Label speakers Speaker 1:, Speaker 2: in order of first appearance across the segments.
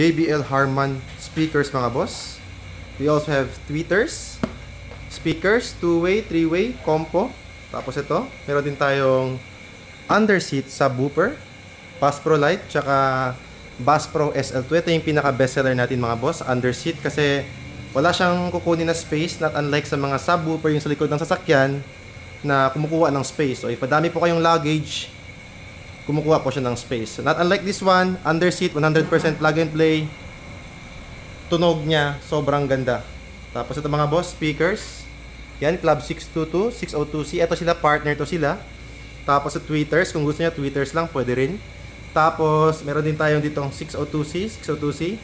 Speaker 1: JBL Harman speakers mga boss. We also have tweeters, speakers, 2-way, 3-way, compo. Tapos ito, meron din tayong underseat subwoofer, Bass Pro Lite, tsaka Bass Pro SL2. Ito yung pinaka bestseller natin mga boss, underseat, kasi wala siyang kukunin na space, not unlike sa mga subwoofer yung sa likod ng sasakyan na kumukuha ng space. So if madami po kayong luggage, kumukuha po siya ng space. So, not unlike this one, underseat, 100% plug and play. Tunog niya, sobrang ganda. Tapos ito mga boss, speakers. Yan, Club 622, 602C. Ito sila, partner to sila. Tapos sa tweeters, kung gusto niya tweeters lang, pwede rin. Tapos, meron din tayong ditong 602C, 602C.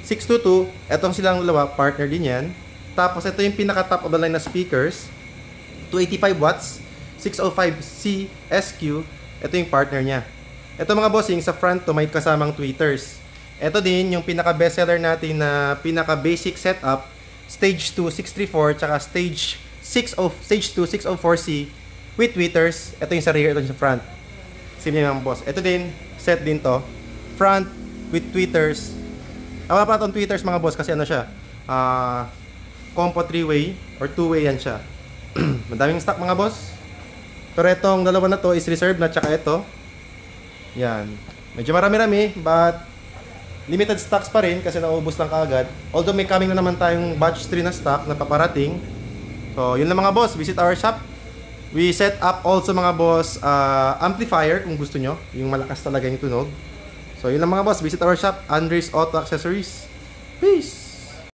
Speaker 1: 622, etong silang dalawa, partner din yan. Tapos ito yung pinaka top of the line na speakers. 285 watts, 605C SQ. Ito yung partner niya. Ito mga bossing, sa front to may kasamang tweeters. Ito din yung pinaka bestseller natin na pinaka basic setup, stage 2 634 tsaka stage 2 604C with tweeters. Ito yung sa rear, ito yung sa front. Same yung mga boss. Ito din, set din to. Front with tweeters. Wala pa itong tweeters mga boss kasi ano siya, compo 3-way or 2-way yan siya. Madaming stock mga boss. Pero itong dalawa na to is reserved na, tsaka ito. Yan. Medyo marami-rami, but limited stocks pa rin kasi naubos lang kaagad. Although may coming na naman tayong batch 3 na stock na paparating. So, yun lang mga boss. Visit our shop. We set up also mga boss amplifier kung gusto nyo. Yung malakas talaga yung tunog. So, yun lang mga boss. Visit our shop. Andres Auto Accessories. Peace!